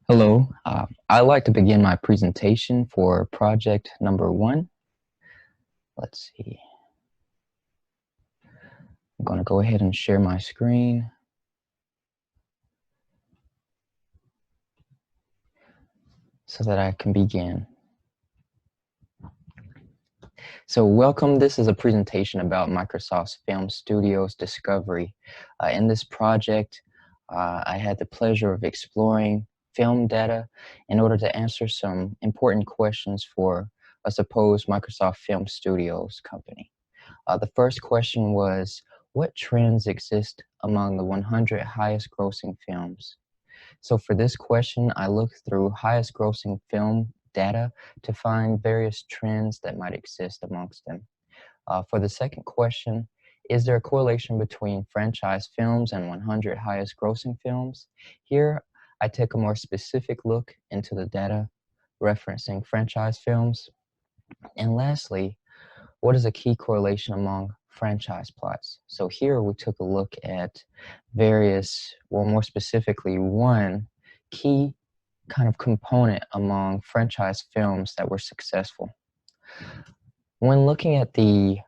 Hello, I'd like to begin my presentation for project number 1. Let's see. I'm going to go ahead and share my screen so that I can begin. So welcome, this is a presentation about Microsoft's Film Studios Discovery. In this project, I had the pleasure of exploring film data in order to answer some important questions for a supposed Microsoft Film Studios company. The first question was, what trends exist among the 100 highest grossing films? So for this question, I looked through highest grossing film data to find various trends that might exist amongst them. For the second question, is there a correlation between franchise films and 100 highest grossing films? Here, I take a more specific look into the data referencing franchise films. And lastly, what is a key correlation among franchise plots? So here we took a look at various, well, more specifically, one key kind of component among franchise films that were successful. When looking at the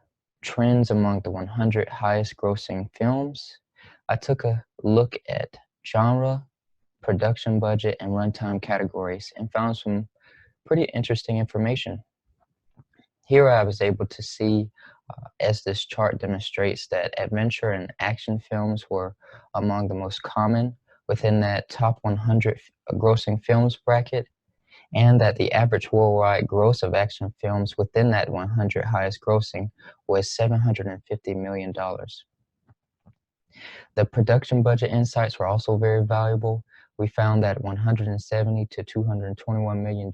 trends among the 100 highest grossing films, I took a look at genre, production budget, and runtime categories and found some pretty interesting information. Here I was able to see, as this chart demonstrates, that adventure and action films were among the most common within that top 100 grossing films bracket, and that the average worldwide gross of action films within that 100 highest grossing was $750 million. The production budget insights were also very valuable. We found that $170 to $221 million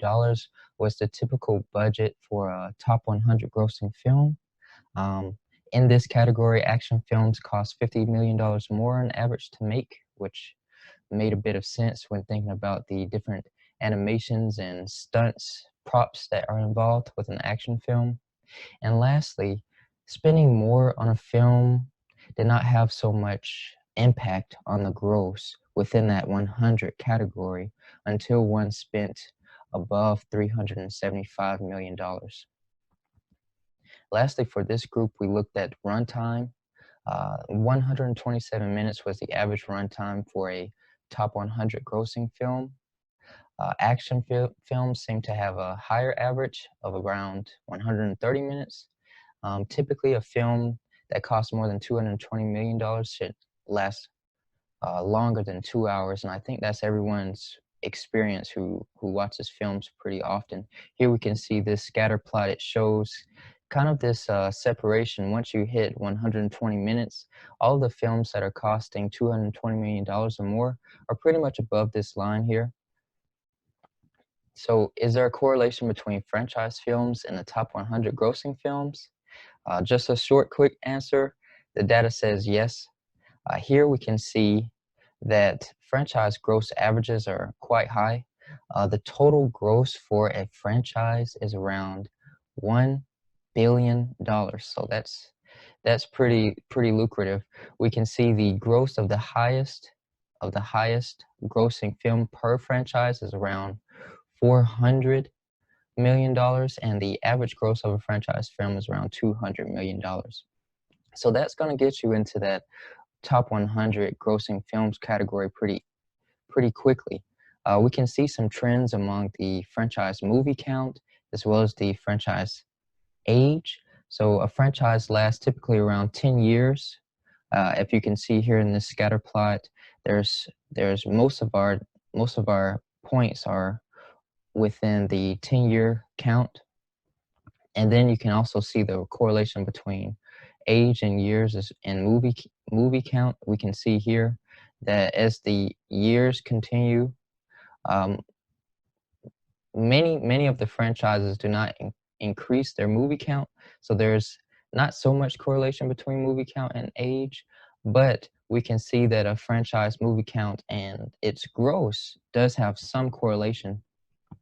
was the typical budget for a top 100 grossing film. In this category, action films cost $50 million more on average to make, which made a bit of sense when thinking about the different animations and stunts, props that are involved with an action film. And lastly, spending more on a film did not have so much impact on the gross within that 100 category until one spent above $375 million. Lastly, for this group, we looked at runtime. 127 minutes was the average runtime for a top 100 grossing film. Action films seem to have a higher average of around 130 minutes. Typically, a film that costs more than $220 million should last longer than 2 hours, and I think that's everyone's experience who watches films pretty often. Here we can see this scatter plot. It shows kind of this separation. Once you hit 120 minutes, all of the films that are costing $220 million or more are pretty much above this line here. So is there a correlation between franchise films and the top 100 grossing films? Just a short, quick answer. The data says yes. Here we can see that franchise gross averages are quite high. The total gross for a franchise is around $1 billion. So that's pretty lucrative. We can see the gross of the highest grossing film per franchise is around $400 million, and the average gross of a franchise film is around $200 million. So that's going to get you into that top 100 grossing films category pretty quickly. We can see some trends among the franchise movie count as well as the franchise age. So a franchise lasts typically around 10 years. If you can see here in this scatter plot, there's most of our points are within the 10-year count. And then you can also see the correlation between age and years and movie count. We can see here that as the years continue, many of the franchises do not increase their movie count. So there's not so much correlation between movie count and age, but we can see that a franchise movie count and its gross does have some correlation.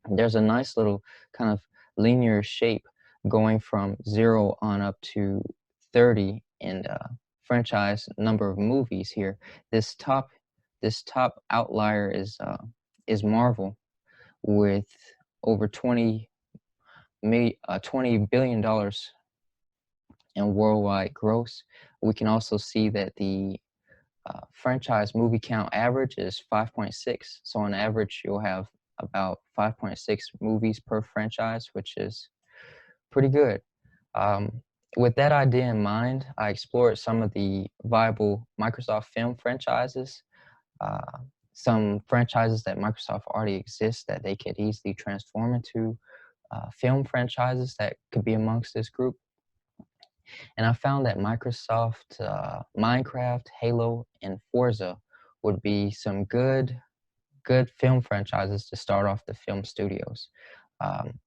There's a nice little kind of linear shape going from 0 on up to 30 in franchise number of movies here. This top outlier is is Marvel with over $20 billion in worldwide gross. We can also see that the franchise movie count average is 5.6. So on average, you'll have about 5.6 movies per franchise, which is pretty good. Um, with that idea in mind, I explored some of the viable Microsoft film franchises, uh, some franchises that Microsoft already exists that they could easily transform into film franchises that could be amongst this group. And I found that Microsoft, Minecraft, Halo, and Forza would be some good film franchises to start off the film studios. Um,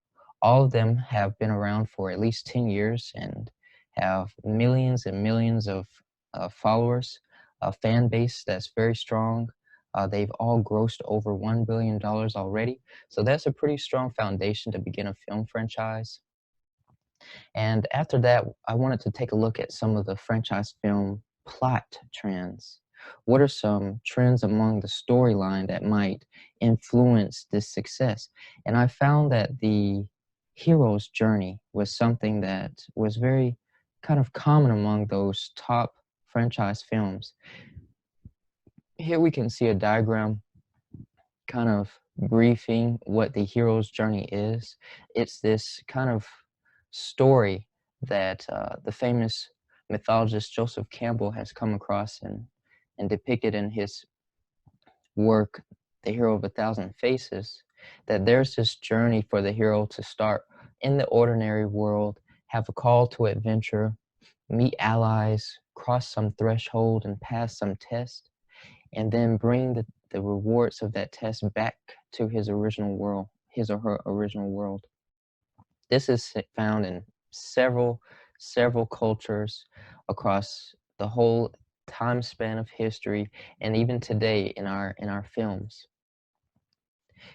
all of them have been around for at least 10 years and have millions and millions of followers, a fan base that's very strong. They've all grossed over $1 billion already. So that's a pretty strong foundation to begin a film franchise. And after that, I wanted to take a look at some of the franchise film plot trends. What are some trends among the storyline that might influence this success? And I found that the hero's journey was something that was very kind of common among those top franchise films. Here we can see a diagram kind of briefing what the hero's journey is. It's this kind of story that the famous mythologist Joseph Campbell has come across and depicted in his work, The Hero of a Thousand Faces, that there's this journey for the hero to start in the ordinary world, have a call to adventure, meet allies, cross some threshold and pass some test, and then bring the rewards of that test back to his original world, his or her original world. This is found in several cultures across the whole time span of history, and even today in our films.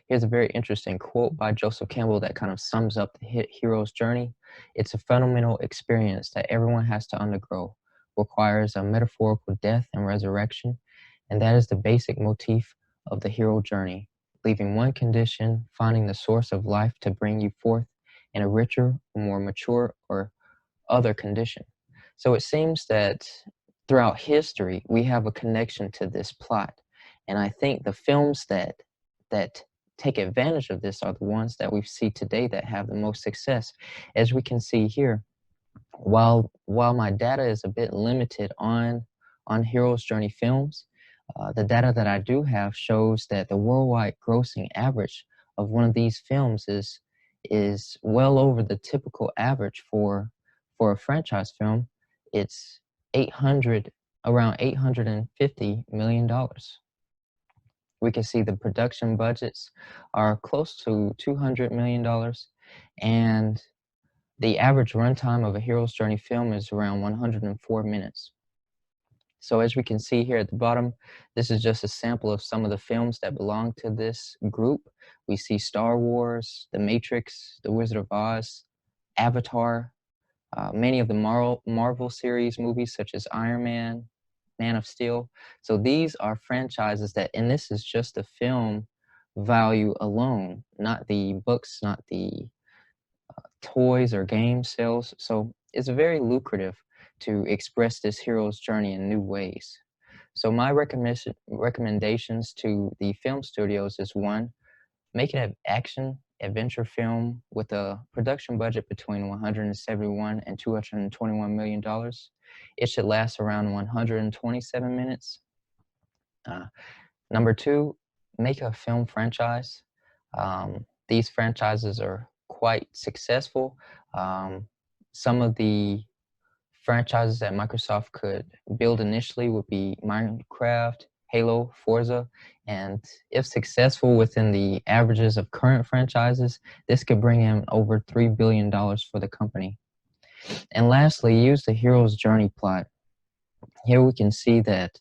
Here's a very interesting quote by Joseph Campbell that kind of sums up the hero's journey. It's a fundamental experience that everyone has to undergo, requires a metaphorical death and resurrection, and that is the basic motif of the hero journey, leaving one condition, finding the source of life to bring you forth in a richer, more mature, or other condition. So it seems that throughout history, we have a connection to this plot. And I think the films that take advantage of this are the ones that we see today that have the most success. As we can see here, while my data is a bit limited on hero's journey films, the data that I do have shows that the worldwide grossing average of one of these films is well over the typical average for a franchise film. It's 800 around $850 million. We can see the production budgets are close to $200 million, and the average runtime of a hero's journey film is around 104 minutes. So as we can see here at the bottom, this is just a sample of some of the films that belong to this group. We see Star Wars, The Matrix, The Wizard of Oz, Avatar, many of the Marvel series movies such as Iron Man, Man of Steel. So these are franchises that, and this is just the film value alone, not the books, not the toys or game sales. So it's very lucrative to express this hero's journey in new ways. So my recommendations to the film studios is one, make it an action adventure film with a production budget between 171 and 221 million dollars. It should last around 127 minutes. Number two, make a film franchise. These franchises are quite successful. Some of the franchises that Microsoft could build initially would be Minecraft, Halo, Forza, and if successful within the averages of current franchises, this could bring in over $3 billion for the company. And lastly, use the hero's journey plot. Here we can see that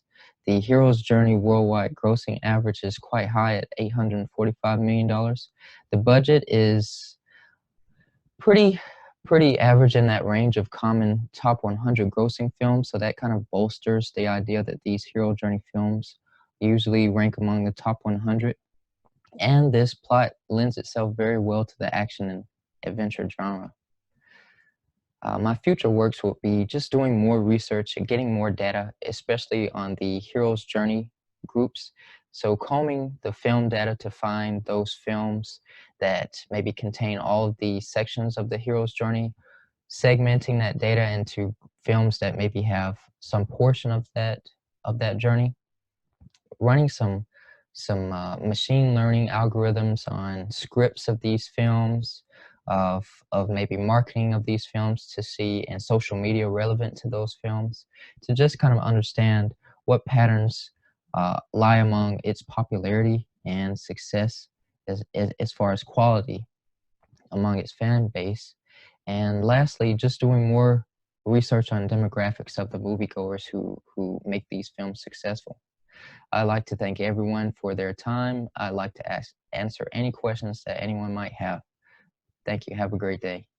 the hero's journey worldwide grossing average is quite high at $845 million. The budget is pretty average in that range of common top 100 grossing films, so that kind of bolsters the idea that these hero journey films usually rank among the top 100. And this plot lends itself very well to the action and adventure genre. My future works will be just doing more research and getting more data, especially on the hero's journey groups. So, combing the film data to find those films that maybe contain all of the sections of the hero's journey, segmenting that data into films that maybe have some portion of that journey, running some machine learning algorithms on scripts of these films, of maybe marketing of these films to see and social media relevant to those films, to just kind of understand what patterns lie among its popularity and success as far as quality among its fan base. And lastly, just doing more research on demographics of the moviegoers who make these films successful. I'd like to thank everyone for their time. I'd like to answer any questions that anyone might have. Thank you. Have a great day.